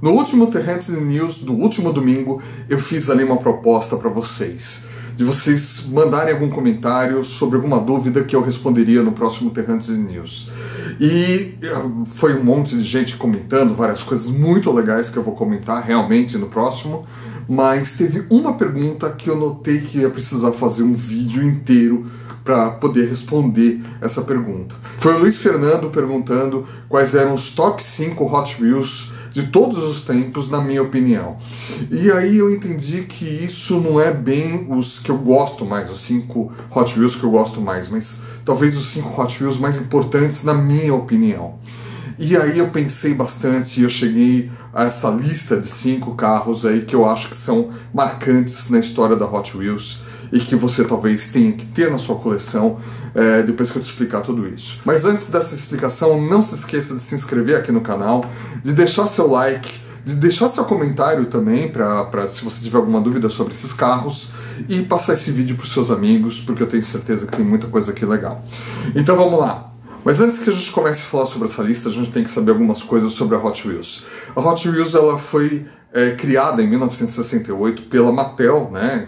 No último Terrantes News, do último domingo, eu fiz ali uma proposta para vocês, de vocês mandarem algum comentário sobre alguma dúvida que eu responderia no próximo Terrantes News. E foi um monte de gente comentando várias coisas muito legais que eu vou comentar realmente no próximo, mas teve uma pergunta que eu notei que ia precisar fazer um vídeo inteiro para poder responder essa pergunta. Foi o Luiz Fernando perguntando quais eram os top 5 Hot Wheels de todos os tempos, na minha opinião. E aí eu entendi que isso não é bem os que eu gosto mais, os 5 Hot Wheels que eu gosto mais, mas talvez os 5 Hot Wheels mais importantes na minha opinião. E aí eu pensei bastante e eu cheguei a essa lista de 5 carros aí que eu acho que são marcantes na história da Hot Wheels e que você talvez tenha que ter na sua coleção depois que eu te explicar tudo isso. Mas antes dessa explicação, não se esqueça de se inscrever aqui no canal, de deixar seu like, de deixar seu comentário também, para se você tiver alguma dúvida sobre esses carros, e passar esse vídeo para os seus amigos, porque eu tenho certeza que tem muita coisa aqui legal. Então vamos lá. Mas antes que a gente comece a falar sobre essa lista, a gente tem que saber algumas coisas sobre a Hot Wheels. A Hot Wheels ela foi criada em 1968 pela Mattel, né,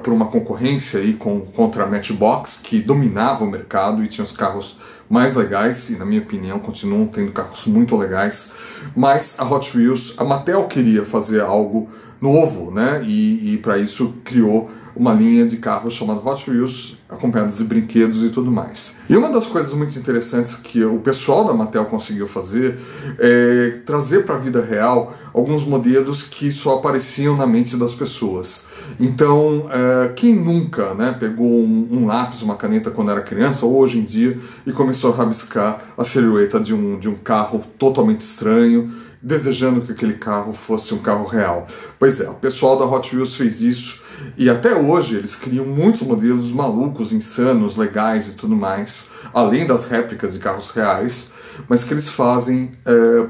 por uma concorrência aí contra a Matchbox, que dominava o mercado e tinha os carros mais legais, e na minha opinião continuam tendo carros muito legais, mas a Hot Wheels, a Mattel queria fazer algo novo, né, e para isso criou uma linha de carros chamada Hot Wheels, acompanhados de brinquedos e tudo mais. E uma das coisas muito interessantes que o pessoal da Mattel conseguiu fazer é trazer para a vida real alguns modelos que só apareciam na mente das pessoas. Então, quem nunca, né, pegou um lápis, uma caneta quando era criança, ou hoje em dia, e começou a rabiscar a silhueta de um carro totalmente estranho, desejando que aquele carro fosse um carro real. Pois é, o pessoal da Hot Wheels fez isso, e até hoje eles criam muitos modelos malucos, insanos, legais e tudo mais, além das réplicas de carros reais, mas que eles fazem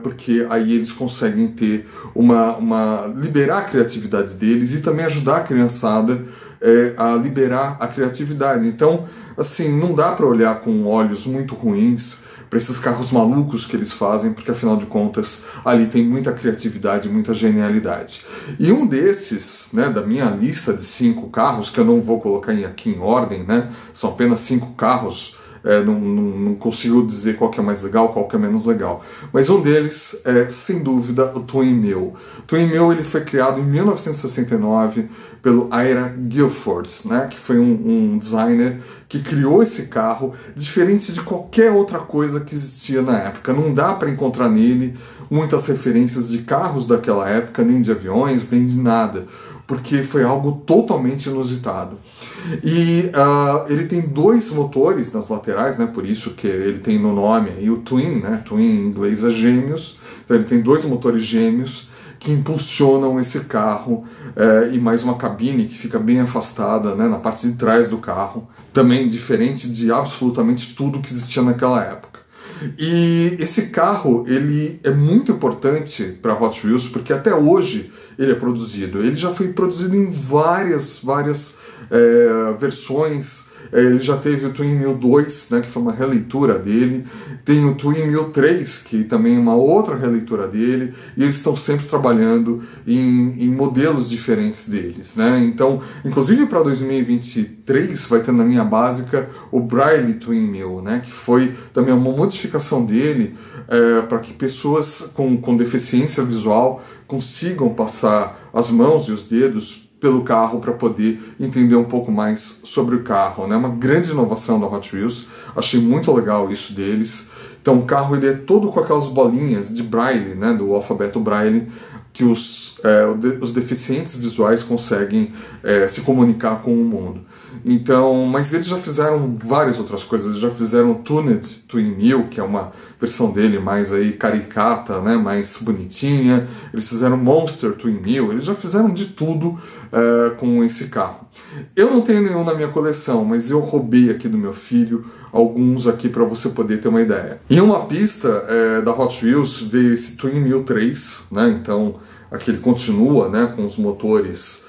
porque aí eles conseguem ter liberar a criatividade deles e também ajudar a criançada a liberar a criatividade. Então, assim, não dá para olhar com olhos muito ruins para esses carros malucos que eles fazem, porque afinal de contas ali tem muita criatividade, muita genialidade. E um desses, né, da minha lista de 5 carros, que eu não vou colocar aqui em ordem, né, são apenas 5 carros, não consigo dizer qual que é mais legal, qual que é menos legal. Mas um deles é, sem dúvida, o Twin Mill. O Twin Mill ele foi criado em 1969 pelo Ira Guilford, né, que foi um designer que criou esse carro, diferente de qualquer outra coisa que existia na época. Não dá para encontrar nele muitas referências de carros daquela época, nem de aviões, nem de nada, porque foi algo totalmente inusitado. E ele tem 2 motores nas laterais, né, por isso que ele tem no nome aí o Twin, né, Twin em inglês é gêmeos, então ele tem 2 motores gêmeos que impulsionam esse carro, e mais uma cabine que fica bem afastada, né, na parte de trás do carro, também diferente de absolutamente tudo que existia naquela época. E esse carro ele é muito importante para a Hot Wheels porque até hoje ele é produzido. Ele já foi produzido em várias versões. Ele já teve o Twin Mill 2, né, que foi uma releitura dele. Tem o Twin Mill 3, que também é uma outra releitura dele. E eles estão sempre trabalhando em modelos diferentes deles, né? Então, inclusive para 2023, vai ter na linha básica o Braille Twin Mill, né, que foi também uma modificação dele para que pessoas com deficiência visual consigam passar as mãos e os dedos pelo carro para poder entender um pouco mais sobre o carro, né? Uma grande inovação da Hot Wheels, achei muito legal isso deles. Então o carro ele é todo com aquelas bolinhas de Braille, né, do alfabeto Braille, que os deficientes visuais conseguem se comunicar com o mundo. Então, mas eles já fizeram várias outras coisas. Eles já fizeram o Tuned Twin Mill, que é uma versão dele mais aí caricata, né, mais bonitinha. Eles fizeram Monster Twin Mill. Eles já fizeram de tudo com esse carro. Eu não tenho nenhum na minha coleção, mas eu roubei aqui do meu filho alguns aqui para você poder ter uma ideia. Em uma pista da Hot Wheels veio esse Twin Mill 3, né? Então aqui ele continua, né, com os motores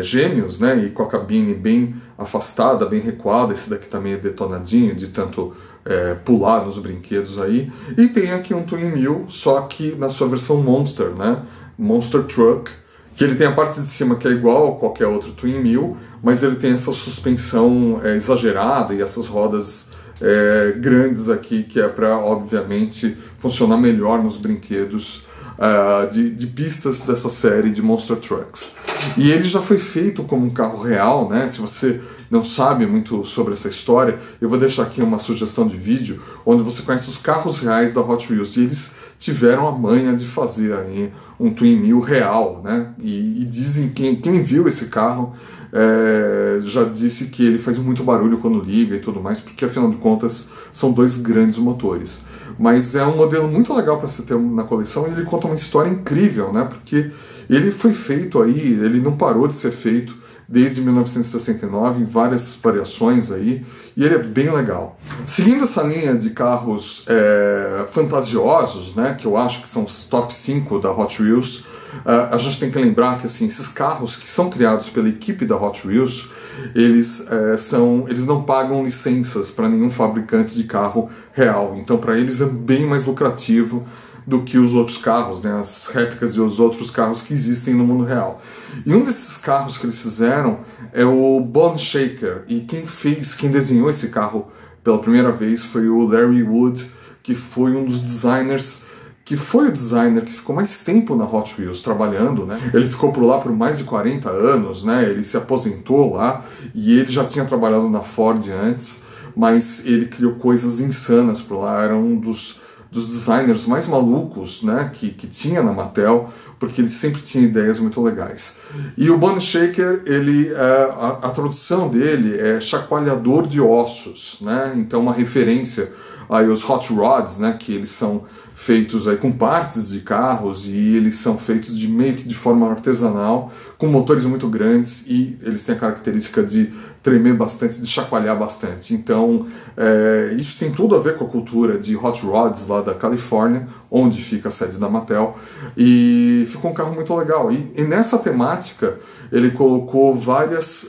gêmeos, né, e com a cabine bem afastada, bem recuada. Esse daqui tá meio detonadinho de tanto pular nos brinquedos aí. E tem aqui um Twin Mill, só que na sua versão Monster, né, Monster Truck, que ele tem a parte de cima que é igual a qualquer outro Twin Mill, mas ele tem essa suspensão exagerada e essas rodas grandes aqui, que é para, obviamente, funcionar melhor nos brinquedos de pistas dessa série de Monster Trucks. E ele já foi feito como um carro real, né? Se você não sabe muito sobre essa história, eu vou deixar aqui uma sugestão de vídeo onde você conhece os carros reais da Hot Wheels, e eles tiveram a manha de fazer aí um Twin Mill real, né? E dizem que quem viu esse carro já disse que ele faz muito barulho quando liga e tudo mais, porque afinal de contas são dois grandes motores. Mas é um modelo muito legal para você ter na coleção, e ele conta uma história incrível, né? Porque ele foi feito aí, ele não parou de ser feito desde 1969, em várias variações aí, e ele é bem legal. Seguindo essa linha de carros fantasiosos, né, que eu acho que são os top 5 da Hot Wheels, a gente tem que lembrar que assim, esses carros que são criados pela equipe da Hot Wheels, eles não pagam licenças para nenhum fabricante de carro real, então para eles é bem mais lucrativo do que os outros carros, né, as réplicas dos outros carros que existem no mundo real. E um desses carros que eles fizeram é o Bone Shaker, e quem desenhou esse carro pela primeira vez foi o Larry Wood, que foi um dos designers, que foi o designer que ficou mais tempo na Hot Wheels trabalhando, né? Ele ficou por lá por mais de 40 anos, né? Ele se aposentou lá, e ele já tinha trabalhado na Ford antes, mas ele criou coisas insanas por lá. Era um dos designers mais malucos, né, que tinha na Mattel, porque ele sempre tinha ideias muito legais. E o Bone Shaker, a tradução dele é chacoalhador de ossos, né? Então uma referência aí aos Hot Rods, né, que eles são feitos aí com partes de carros, e eles são feitos meio que de forma artesanal, com motores muito grandes, e eles têm a característica de tremer bastante, de chacoalhar bastante. Então isso tem tudo a ver com a cultura de Hot Rods lá da Califórnia, onde fica a sede da Mattel, e ficou um carro muito legal. E nessa temática ele colocou vários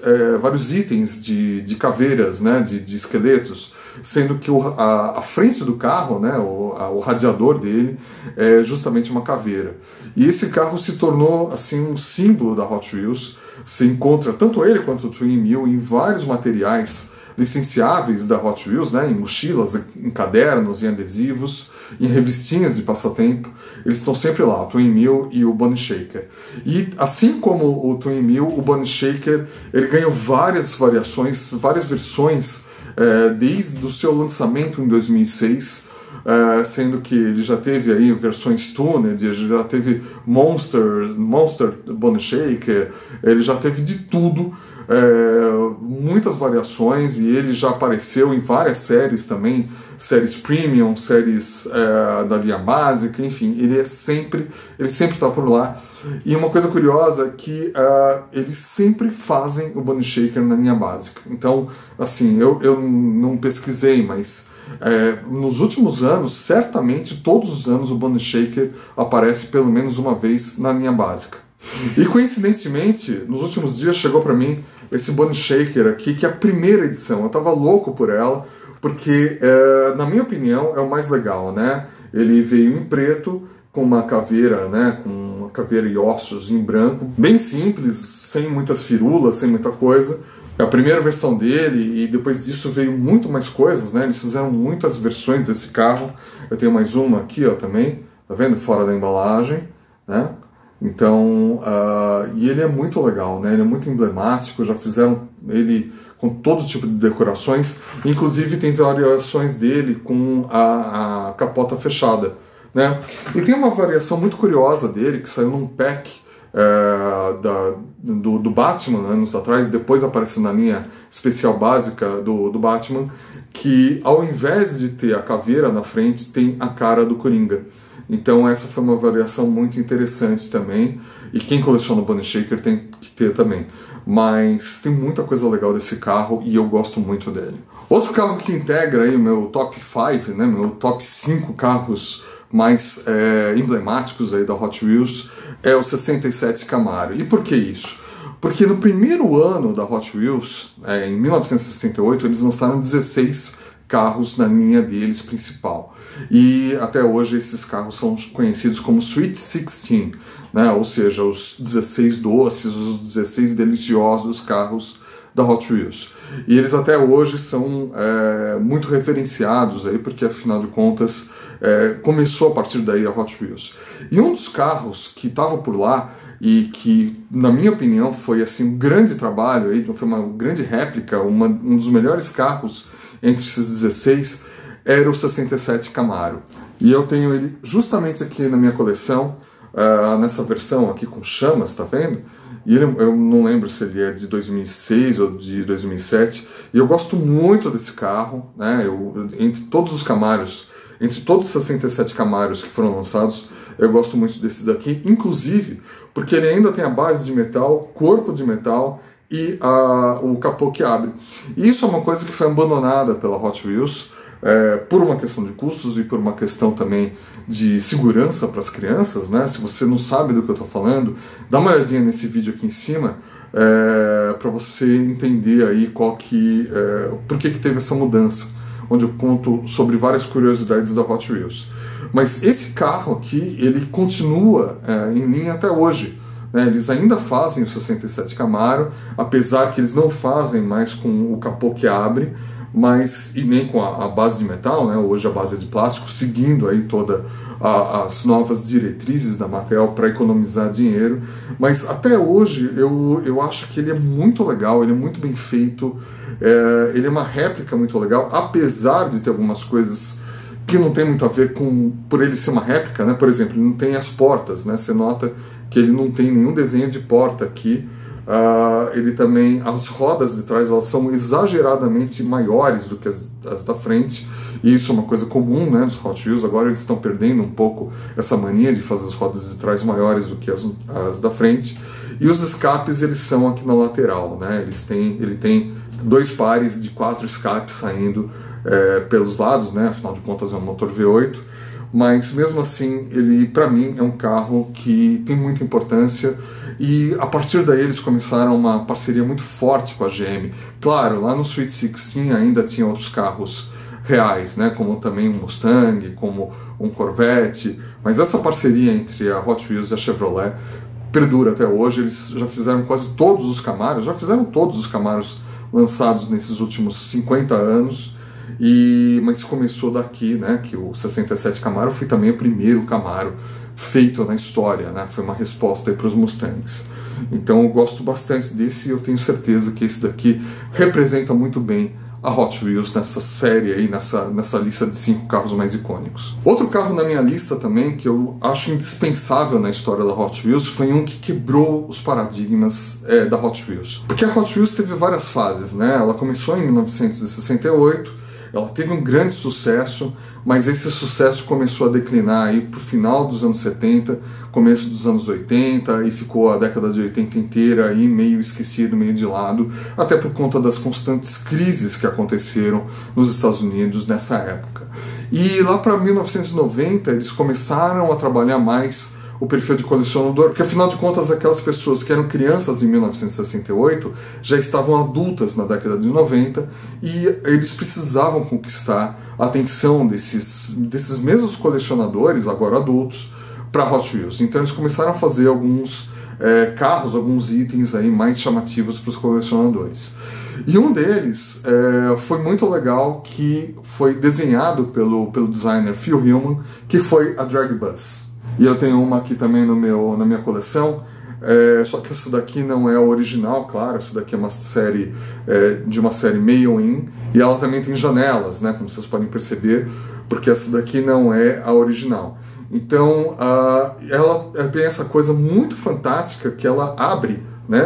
itens de caveiras, né, de esqueletos, sendo que a frente do carro, né, o radiador dele, é justamente uma caveira. E esse carro se tornou assim um símbolo da Hot Wheels. Se encontra tanto ele quanto o Twin Mill em vários materiais licenciáveis da Hot Wheels, né, em mochilas, em cadernos, em adesivos, em revistinhas de passatempo. Eles estão sempre lá, o Twin Mill e o Bone Shaker. E assim como o Twin Mill, o Bone Shaker, ele ganhou várias variações, várias versões desde o seu lançamento em 2006, sendo que ele já teve aí versões tuned, ele já teve Monster Bone Shaker, ele já teve de tudo, muitas variações, e ele já apareceu em várias séries também, séries premium, séries da linha básica, enfim, ele sempre está por lá. E uma coisa curiosa é que eles sempre fazem o Bone Shaker na linha básica. Então, assim, eu não pesquisei, mas nos últimos anos, certamente todos os anos o Bone Shaker aparece pelo menos uma vez na linha básica. E coincidentemente, nos últimos dias chegou para mim esse Bone Shaker aqui, que é a primeira edição. Eu tava louco por ela, porque na minha opinião é o mais legal, né? Ele veio em preto, com uma caveira, né, com uma caveira e ossos em branco, bem simples, sem muitas firulas, sem muita coisa. É a primeira versão dele, e depois disso veio muito mais coisas, né? Eles fizeram muitas versões desse carro. Eu tenho mais uma aqui, ó, também, tá vendo? Fora da embalagem, né? Então, e ele é muito legal, né? Ele é muito emblemático, já fizeram ele com todo tipo de decorações, inclusive tem variações dele com a capota fechada, né? E tem uma variação muito curiosa dele, que saiu num pack do Batman, anos atrás, depois apareceu na linha especial básica do Batman, que ao invés de ter a caveira na frente, tem a cara do Coringa. Então essa foi uma variação muito interessante também, e quem coleciona o Bone Shaker tem que ter também. Mas tem muita coisa legal desse carro, e eu gosto muito dele. Outro carro que integra aí o meu top 5, né, meu top 5 carros mais emblemáticos aí da Hot Wheels, é o 67 Camaro. E por que isso? Porque no primeiro ano da Hot Wheels, em 1968, eles lançaram 16 carros na linha deles principal. E até hoje esses carros são conhecidos como Sweet 16, né? Ou seja, os 16 doces, os 16 deliciosos carros da Hot Wheels. E eles até hoje são muito referenciados, aí, porque afinal de contas começou a partir daí a Hot Wheels. E um dos carros que estava por lá e que, na minha opinião, foi assim, um grande trabalho, aí, foi uma grande réplica, um dos melhores carros entre esses 16, era o 67 Camaro. E eu tenho ele justamente aqui na minha coleção, nessa versão aqui com chamas, tá vendo? E eu não lembro se ele é de 2006 ou de 2007, e eu gosto muito desse carro, né? Entre todos os Camaros, entre todos os 67 Camaros que foram lançados, eu gosto muito desse daqui, inclusive porque ele ainda tem a base de metal, corpo de metal e o capô que abre. E isso é uma coisa que foi abandonada pela Hot Wheels, por uma questão de custos e por uma questão também de segurança para as crianças, né? Se você não sabe do que eu estou falando, dá uma olhadinha nesse vídeo aqui em cima para você entender aí por que teve essa mudança, onde eu conto sobre várias curiosidades da Hot Wheels. Mas esse carro aqui, ele continua em linha até hoje, né? Eles ainda fazem o 67 Camaro, apesar que eles não fazem mais com o capô que abre, e nem com a base de metal, né? Hoje a base é de plástico, seguindo aí todas as novas diretrizes da Mattel para economizar dinheiro. Mas até hoje eu acho que ele é muito legal, ele é muito bem feito, ele é uma réplica muito legal, apesar de ter algumas coisas que não tem muito a ver por ele ser uma réplica, né? Por exemplo, ele não tem as portas, né? Você nota que ele não tem nenhum desenho de porta aqui. Ele também, as rodas de trás, elas são exageradamente maiores do que as da frente, e isso é uma coisa comum, né, dos Hot Wheels. Agora eles estão perdendo um pouco essa mania de fazer as rodas de trás maiores do que as da frente. E os escapes, eles são aqui na lateral, né? Ele tem 2 pares de 4 escapes saindo pelos lados, né? Afinal de contas é um motor V8, mas mesmo assim ele, para mim, é um carro que tem muita importância. E a partir daí eles começaram uma parceria muito forte com a GM. Claro, lá no Sweet 16 ainda tinha outros carros reais, né? Como também um Mustang, como um Corvette, mas essa parceria entre a Hot Wheels e a Chevrolet perdura até hoje. Eles já fizeram quase todos os Camaros, já fizeram todos os Camaros lançados nesses últimos 50 anos. Mas começou daqui, né, que o 67 Camaro foi também o primeiro Camaro feito na história, né, foi uma resposta para os Mustangs. Então eu gosto bastante desse, e eu tenho certeza que esse daqui representa muito bem a Hot Wheels nessa série aí, nessa lista de 5 carros mais icônicos. Outro carro na minha lista também, que eu acho indispensável na história da Hot Wheels, foi um que quebrou os paradigmas da Hot Wheels. Porque a Hot Wheels teve várias fases, né? Ela começou em 1968, ela teve um grande sucesso, mas esse sucesso começou a declinar aí pro final dos anos 70, começo dos anos 80, e ficou a década de 80 inteira aí meio esquecido, meio de lado, até por conta das constantes crises que aconteceram nos Estados Unidos nessa época. E lá para 1990 eles começaram a trabalhar mais o perfil de colecionador, porque afinal de contas aquelas pessoas que eram crianças em 1968 já estavam adultas na década de 90, e eles precisavam conquistar a atenção desses mesmos colecionadores, agora adultos, para Hot Wheels. Então eles começaram a fazer alguns carros, alguns itens aí mais chamativos para os colecionadores. E um deles foi muito legal, que foi desenhado pelo designer Phil Hillman, que foi a Drag Bus. E eu tenho uma aqui também na minha coleção, só que essa daqui não é a original, claro, essa daqui é uma série de uma série mail-in, e ela também tem janelas, né, como vocês podem perceber, porque essa daqui não é a original. Então ela tem essa coisa muito fantástica que ela abre, né,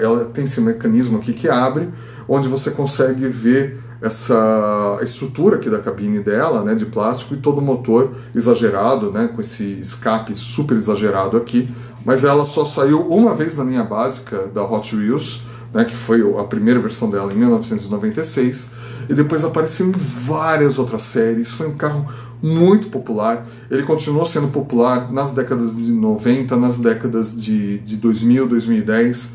ela tem esse mecanismo aqui que abre, onde você consegue ver essa estrutura aqui da cabine dela, né, de plástico, e todo o motor exagerado, né, com esse escape super exagerado aqui. Mas ela só saiu uma vez na linha básica da Hot Wheels, né, que foi a primeira versão dela em 1996, e depois apareceu em várias outras séries. Foi um carro muito popular, ele continuou sendo popular nas décadas de 90, nas décadas de 2000, 2010,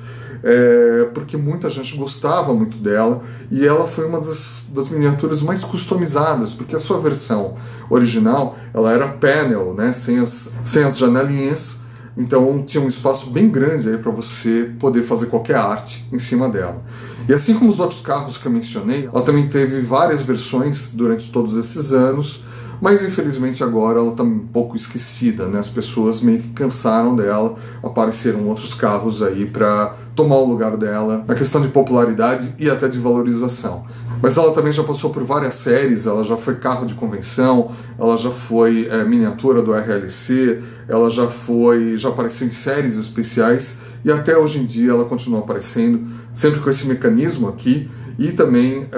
porque muita gente gostava muito dela, e ela foi uma das miniaturas mais customizadas, porque a sua versão original, ela era panel, né, sem as janelinhas, então tinha um espaço bem grande aí para você poder fazer qualquer arte em cima dela. E assim como os outros carros que eu mencionei, ela também teve várias versões durante todos esses anos, mas infelizmente agora ela está um pouco esquecida, né? As pessoas meio que cansaram dela, apareceram outros carros aí para tomar o lugar dela na questão de popularidade e até de valorização. Mas ela também já passou por várias séries, ela já foi carro de convenção, ela já foi miniatura do RLC, ela já apareceu em séries especiais e até hoje em dia ela continua aparecendo, sempre com esse mecanismo aqui, e também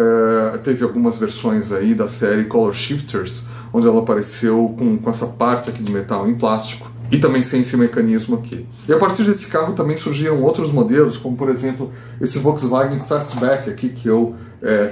teve algumas versões aí da série Color Shifters, onde ela apareceu com essa parte aqui de metal em plástico, e também sem esse mecanismo aqui. E a partir desse carro também surgiram outros modelos, como por exemplo esse Volkswagen Fastback aqui, que eu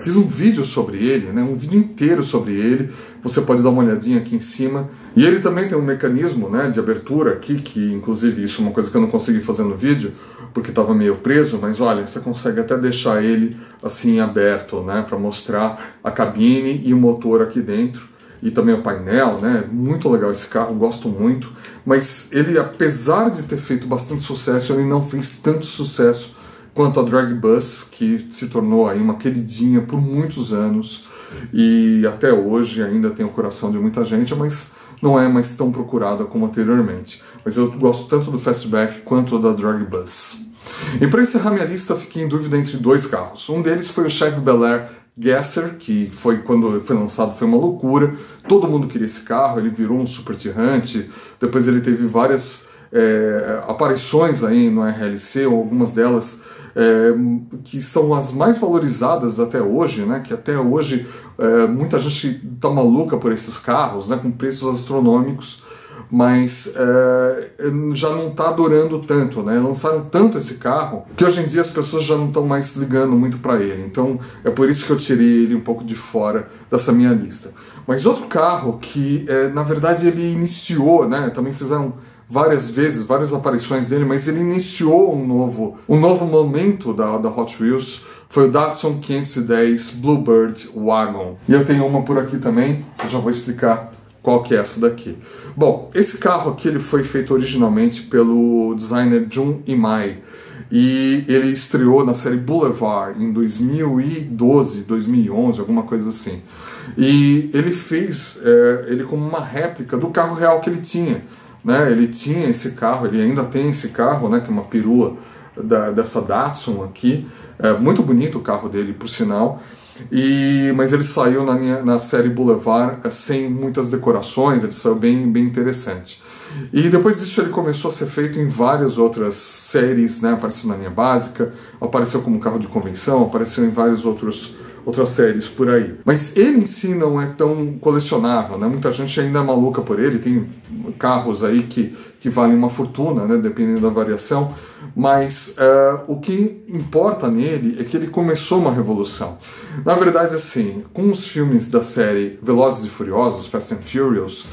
fiz um vídeo sobre ele, né, um vídeo inteiro sobre ele, você pode dar uma olhadinha aqui em cima. E ele também tem um mecanismo, né, de abertura aqui, que inclusive isso é uma coisa que eu não consegui fazer no vídeo, porque estava meio preso, mas olha, você consegue até deixar ele assim aberto, né, para mostrar a cabine e o motor aqui dentro. E também o painel, né? Muito legal esse carro, gosto muito. Mas ele, apesar de ter feito bastante sucesso, ele não fez tanto sucesso quanto a Drag Bus, que se tornou aí uma queridinha por muitos anos. E até hoje ainda tem o coração de muita gente, mas não é mais tão procurada como anteriormente. Mas eu gosto tanto do Fastback quanto da Drag Bus. E para encerrar minha lista, eu fiquei em dúvida entre dois carros. Um deles foi o Chevy Bel Air Gasser, que quando foi lançado foi uma loucura, todo mundo queria esse carro, ele virou um super tirante, depois ele teve várias aparições aí no RLC, ou algumas delas que são as mais valorizadas até hoje, né? Que até hoje muita gente tá maluca por esses carros, né? Com preços astronômicos, mas já não está durando tanto, né? Lançaram tanto esse carro que hoje em dia as pessoas já não estão mais ligando muito para ele. Então é por isso que eu tirei ele um pouco de fora dessa minha lista. Mas outro carro que, na verdade, ele iniciou, né? Também fizeram várias aparições dele, mas ele iniciou um novo momento da Hot Wheels. Foi o Datsun 510 Bluebird Wagon. E eu tenho uma por aqui também, eu já vou explicar qual que é essa daqui. Bom, esse carro aqui ele foi feito originalmente pelo designer Jun Imai, e ele estreou na série Boulevard em 2012, 2011, alguma coisa assim. E ele fez ele como uma réplica do carro real que ele tinha, né? Ele tinha esse carro, ele ainda tem esse carro, né, que é uma perua dessa Datsun aqui. Muito bonito o carro dele, por sinal. Mas ele saiu na série Boulevard sem muitas decorações, ele saiu bem interessante. E depois disso ele começou a ser feito em várias outras séries, né? Apareceu na linha básica, apareceu como carro de convenção, apareceu em várias outras séries por aí. Mas ele em si não é tão colecionável, né? Muita gente ainda é maluca por ele, tem carros aí que valem uma fortuna, né? Dependendo da variação. Mas o que importa nele é que ele começou uma revolução. Na verdade, assim, com os filmes da série Velozes e Furiosos, Fast and Furious,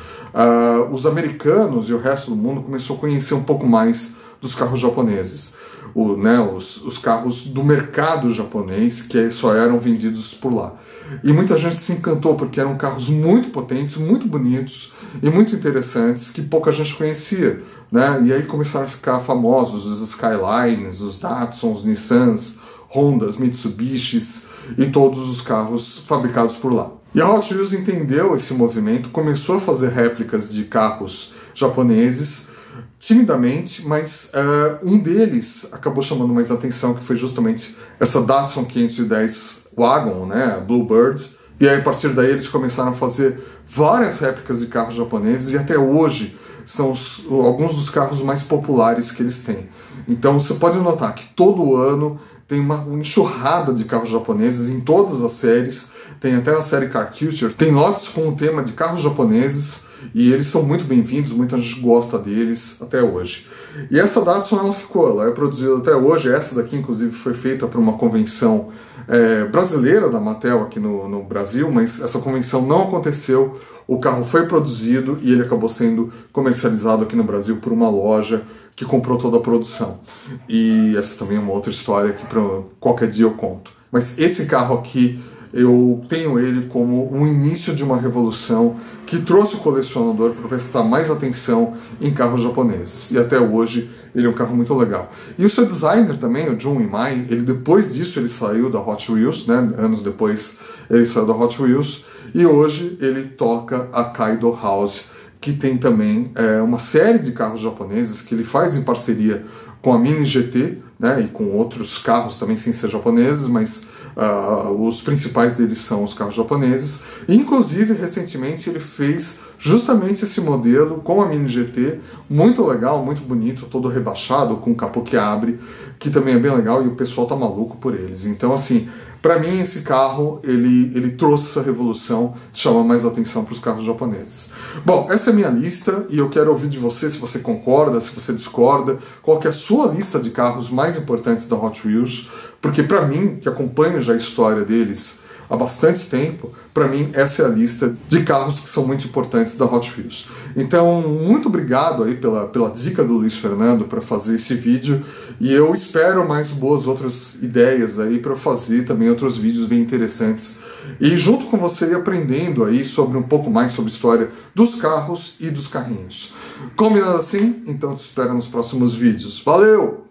os americanos e o resto do mundo começou a conhecer um pouco mais dos carros japoneses. Os carros do mercado japonês, que só eram vendidos por lá. E muita gente se encantou porque eram carros muito potentes, muito bonitos e muito interessantes que pouca gente conhecia, né? E aí começaram a ficar famosos os Skylines, os Datsuns, Nissans, Hondas, Mitsubishis e todos os carros fabricados por lá. E a Hot Wheels entendeu esse movimento, começou a fazer réplicas de carros japoneses, timidamente, mas um deles acabou chamando mais atenção, que foi justamente essa Datsun 510 Wagon, né, a Bluebird. E aí, a partir daí, eles começaram a fazer várias réplicas de carros japoneses, e até hoje são alguns dos carros mais populares que eles têm. Então, você pode notar que todo ano tem uma enxurrada de carros japoneses em todas as séries, tem até a série Car Culture, tem lotes com o tema de carros japoneses, e eles são muito bem-vindos, muita gente gosta deles até hoje. E essa Datsun ela é produzida até hoje. Essa daqui inclusive foi feita para uma convenção brasileira da Mattel aqui no Brasil, mas essa convenção não aconteceu. O carro foi produzido e ele acabou sendo comercializado aqui no Brasil por uma loja que comprou toda a produção. E essa também é uma outra história que qualquer dia eu conto. Mas esse carro aqui, eu tenho ele como um início de uma revolução que trouxe o colecionador para prestar mais atenção em carros japoneses. E até hoje ele é um carro muito legal. E o seu designer também, o Jun Imai, ele depois disso ele saiu da Hot Wheels, né? Anos depois ele saiu da Hot Wheels, e hoje ele toca a Kaido House, que tem também uma série de carros japoneses que ele faz em parceria com a Mini GT, né, e com outros carros também sem ser japoneses, mas os principais deles são os carros japoneses. E, inclusive, recentemente ele fez justamente esse modelo com a Mini GT, muito legal, muito bonito, todo rebaixado, com capô que abre, que também é bem legal e o pessoal tá maluco por eles. Então, assim, para mim esse carro, ele trouxe essa revolução de chamar mais atenção para os carros japoneses. Bom, essa é a minha lista e eu quero ouvir de você se você concorda, se você discorda, qual que é a sua lista de carros mais importantes da Hot Wheels, porque para mim, que acompanho já a história deles há bastante tempo, para mim essa é a lista de carros que são muito importantes da Hot Wheels. Então, muito obrigado aí pela dica do Luiz Fernando para fazer esse vídeo, e eu espero mais boas outras ideias aí para fazer também outros vídeos bem interessantes, e junto com você ir aprendendo aí sobre um pouco mais sobre a história dos carros e dos carrinhos. Combinado assim? Então te espero nos próximos vídeos. Valeu!